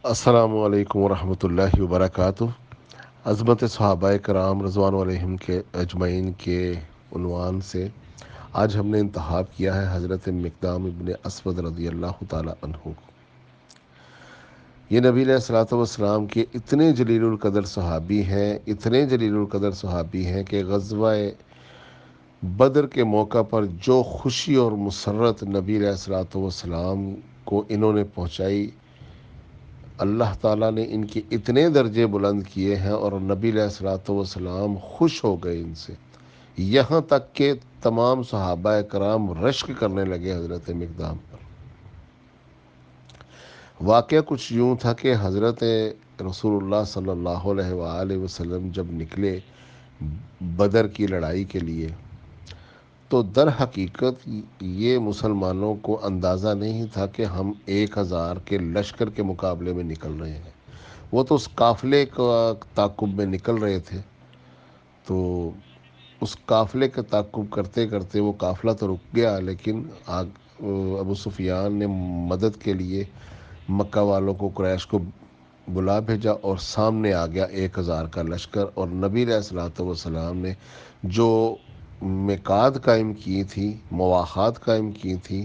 السلام علیکم ورحمۃ اللہ وبرکاتہ۔ عظمت صحابہ کرام رضوان علیہم کے اجمعین کے عنوان سے آج ہم نے انتخاب کیا ہے حضرت مقدام ابن اسود رضی اللہ تعالی عنہ کو۔ یہ نبی علیہ الصلوۃ والسلام کے اتنے جلیل القدر صحابی ہیں کہ غزوہ بدر کے موقع پر جو خوشی اور مسرت نبی علیہ الصلوۃ والسلام کو انہوں نے پہنچائی، اللہ تعالیٰ نے ان کے اتنے درجے بلند کیے ہیں اور نبی علیہ الصلوۃ والسلام خوش ہو گئے ان سے، یہاں تک کہ تمام صحابہ کرام رشک کرنے لگے حضرت مقدام پر۔ واقعہ کچھ یوں تھا کہ حضرت رسول اللہ صلی اللہ علیہ وآلہ وسلم جب نکلے بدر کی لڑائی کے لیے، تو در حقیقت یہ مسلمانوں کو اندازہ نہیں تھا کہ ہم 1000 کے لشکر کے مقابلے میں نکل رہے ہیں۔ وہ تو اس قافلے کا تعاقب میں نکل رہے تھے، تو اس قافلے کا تعاقب کرتے کرتے وہ قافلہ تو رک گیا، لیکن ابو سفیان نے مدد کے لیے مکہ والوں کو، قریش کو بلا بھیجا اور سامنے آ گیا 1000 کا لشکر، اور نبی علیہ الصلوۃ والسلام نے جو میقات قائم کی تھی، مواخات قائم کی تھی،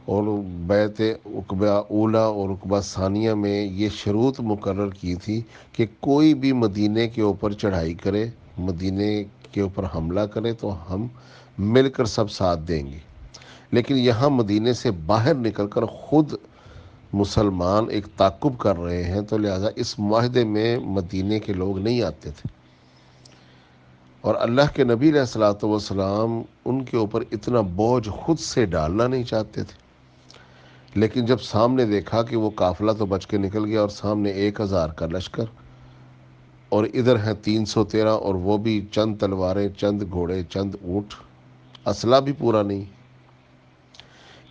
اور بیعت عقبہ اولا اور عقبہ ثانیہ میں یہ شروط مقرر کی تھی کہ کوئی بھی مدینے کے اوپر چڑھائی کرے، مدینے کے اوپر حملہ کرے تو ہم مل کر سب ساتھ دیں گے۔ لیکن یہاں مدینے سے باہر نکل کر خود مسلمان ایک تعاقب کر رہے ہیں، تو لہٰذا اس معاہدے میں مدینے کے لوگ نہیں آتے تھے، اور اللہ کے نبی علیہ الصلوۃ والسلام ان کے اوپر اتنا بوجھ خود سے ڈالنا نہیں چاہتے تھے۔ لیکن جب سامنے دیکھا کہ وہ قافلہ تو بچ کے نکل گیا، اور سامنے 1000 کا لشکر، اور ادھر ہیں 313، اور وہ بھی چند تلواریں، چند گھوڑے، چند اونٹ، اسلحہ بھی پورا نہیں۔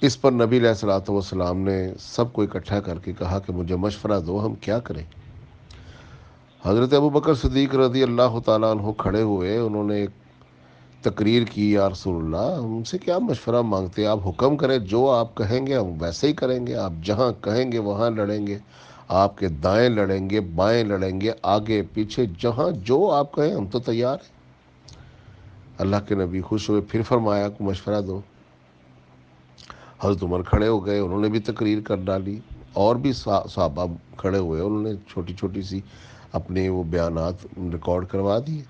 اس پر نبی علیہ الصلوۃ والسلام نے سب کو اکٹھا کر کے کہا کہ مجھے مشورہ دو، ہم کیا کریں۔ حضرت ابوبکر صدیق رضی اللہ تعالیٰ عنہ کھڑے ہوئے، انہوں نے ایک تقریر کی، یا رسول اللہ ہم سے کیا مشورہ مانگتے، آپ حکم کریں، جو آپ کہیں گے ہم ویسے ہی کریں گے، آپ جہاں کہیں گے وہاں لڑیں گے، آپ کے دائیں لڑیں گے، بائیں لڑیں گے، آگے پیچھے، جہاں جو آپ کہیں ہم تو تیار ہیں۔ اللہ کے نبی خوش ہوئے، پھر فرمایا کہ مشورہ دو۔ حضرت عمر کھڑے ہو گئے، انہوں نے بھی تقریر کر ڈالی، اور بھی صحابہ کھڑے ہوئے، انہوں نے چھوٹی چھوٹی سی اپنے وہ بیانات ریکارڈ کروا دیے۔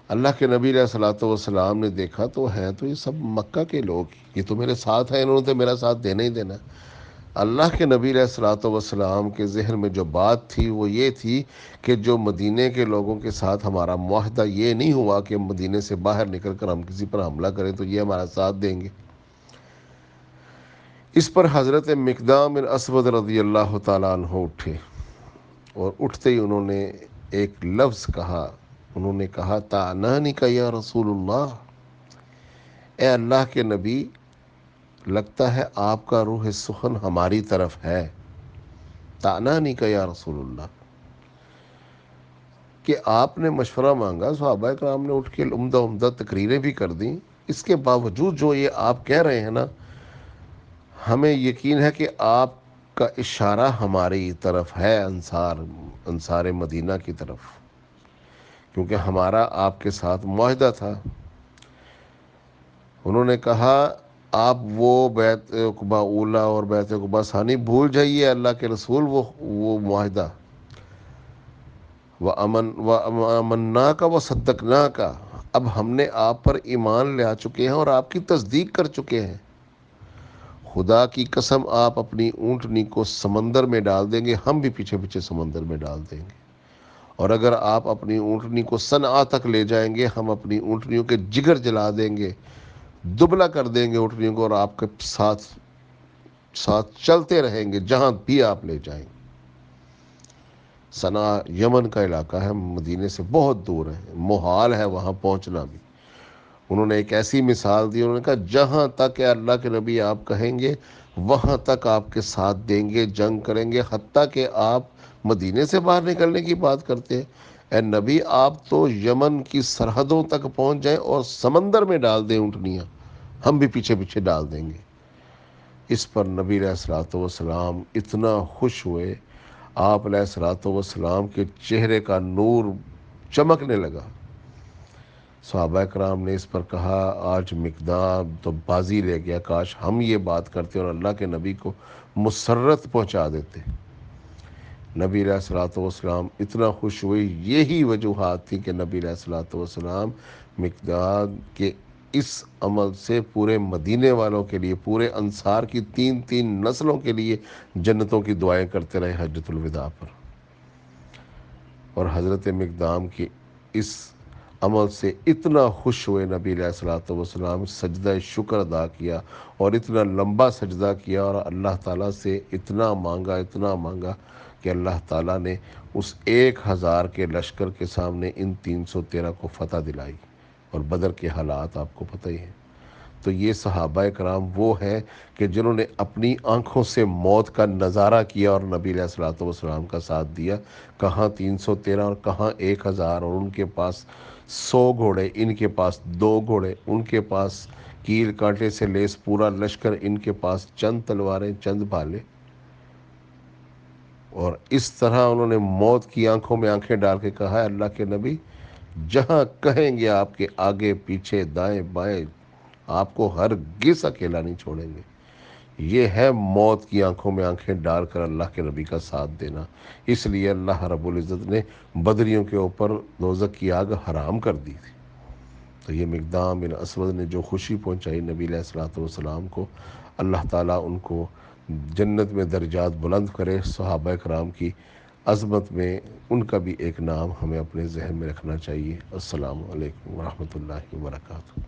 اللہ کے نبی علیہ الصلوۃ والسلام نے دیکھا تو ہیں تو یہ سب مکہ کے لوگ، یہ تو میرے ساتھ ہیں، انہوں نے تو میرا ساتھ دینا ہی دینا۔ اللہ کے نبی علیہ الصلوۃ والسلام کے ذہن میں جو بات تھی وہ یہ تھی کہ جو مدینے کے لوگوں کے ساتھ ہمارا معاہدہ یہ نہیں ہوا کہ مدینے سے باہر نکل کر ہم کسی پر حملہ کریں تو یہ ہمارا ساتھ دیں گے۔ اس پر حضرت مقدام بن اسود رضی اللہ تعالیٰ عنہ اٹھے، اور اٹھتے ہی انہوں نے ایک لفظ کہا، انہوں نے کہا تعنانی کا یا رسول اللہ، اے اللہ کے نبی، لگتا ہے آپ کا روح سخن ہماری طرف ہے۔ تعنانی کا یا رسول اللہ، کہ آپ نے مشورہ مانگا، صحابہ کرام نے اٹھ کے عمدہ عمدہ تقریریں بھی کر دیں، اس کے باوجود جو یہ آپ کہہ رہے ہیں نا، ہمیں یقین ہے کہ آپ کا اشارہ ہماری طرف ہے، انصار مدینہ کی طرف، کیونکہ ہمارا آپ کے ساتھ معاہدہ تھا۔ انہوں نے کہا آپ وہ بیعت عقبہ اولا اور بیعت عقبہ ثانی بھول جائیے، اللہ کے رسول، وہ معاہدہ، وَأَمَنَّا کا وَصَدَّقْنَا کا، اب ہم نے آپ پر ایمان لے آ چکے ہیں اور آپ کی تصدیق کر چکے ہیں۔ خدا کی قسم آپ اپنی اونٹنی کو سمندر میں ڈال دیں گے، ہم بھی پیچھے پیچھے سمندر میں ڈال دیں گے، اور اگر آپ اپنی اونٹنی کو صنعا تک لے جائیں گے، ہم اپنی اونٹنیوں کے جگر جلا دیں گے، دبلا کر دیں گے اونٹنیوں کو، اور آپ کے ساتھ چلتے رہیں گے جہاں بھی آپ لے جائیں گے۔ صنعا یمن کا علاقہ ہے، مدینے سے بہت دور ہے، محال ہے وہاں پہنچنا بھی۔ انہوں نے ایک ایسی مثال دی، انہوں نے کہا جہاں تک کہ اللہ کے نبی آپ کہیں گے وہاں تک آپ کے ساتھ دیں گے، جنگ کریں گے، حتیٰ کہ آپ مدینے سے باہر نکلنے کی بات کرتے ہیں۔ اے نبی، آپ تو یمن کی سرحدوں تک پہنچ جائیں اور سمندر میں ڈال دیں اونٹنیاں، ہم بھی پیچھے پیچھے ڈال دیں گے۔ اس پر نبی علیہ الصلوۃ والسلام اتنا خوش ہوئے آپ علیہ الصلوۃ والسلام کے چہرے کا نور چمکنے لگا۔ صحابہ کرام نے اس پر کہا آج مقدام تو بازی لے گیا، کاش ہم یہ بات کرتے اور اللہ کے نبی کو مسرت پہنچا دیتے۔ نبی علیہ الصلوۃ والسلام اتنا خوش ہوئے، یہی وجوہات تھی کہ نبی علیہ الصلوۃ والسلام مقداد کے اس عمل سے پورے مدینے والوں کے لیے، پورے انصار کی تین تین نسلوں کے لیے جنتوں کی دعائیں کرتے رہے حجۃ الوداع پر۔ اور حضرت مقدام کی اس عمل سے اتنا خوش ہوئے نبی علیہ الصلوۃ والسلام، سجدہ شکر ادا کیا اور اتنا لمبا سجدہ کیا اور اللہ تعالیٰ سے اتنا مانگا کہ اللہ تعالیٰ نے اس 1000 کے لشکر کے سامنے ان 313 کو فتح دلائی۔ اور بدر کے حالات آپ کو پتہ ہی ہیں۔ تو یہ صحابہ کرام وہ ہیں کہ جنہوں نے اپنی آنکھوں سے موت کا نظارہ کیا اور نبی علیہ الصلوۃ والسلام کا ساتھ دیا۔ کہاں 313 اور کہاں 1000، اور ان کے پاس 100 گھوڑے، ان کے پاس 2 گھوڑے، ان کے پاس کیل کانٹے سے لیس پورا لشکر، ان کے پاس چند تلواریں، چند بھالے۔ اور اس طرح انہوں نے موت کی آنکھوں میں آنکھیں ڈال کے کہا ہے اللہ کے نبی، جہاں کہیں گے آپ کے آگے پیچھے دائیں بائیں، آپ کو ہرگز اکیلا نہیں چھوڑیں گے۔ یہ ہے موت کی آنکھوں میں آنکھیں ڈال کر اللہ کے نبی کا ساتھ دینا۔ اس لیے اللہ رب العزت نے بدریوں کے اوپر دوزخ کی آگ حرام کر دی تھی۔ تو یہ مقدام بن اسود نے جو خوشی پہنچائی نبی علیہ الصلوۃ والسلام کو، اللہ تعالیٰ ان کو جنت میں درجات بلند کرے۔ صحابہ کرام کی عظمت میں ان کا بھی ایک نام ہمیں اپنے ذہن میں رکھنا چاہیے۔ السلام علیکم ورحمۃ اللہ وبرکاتہ۔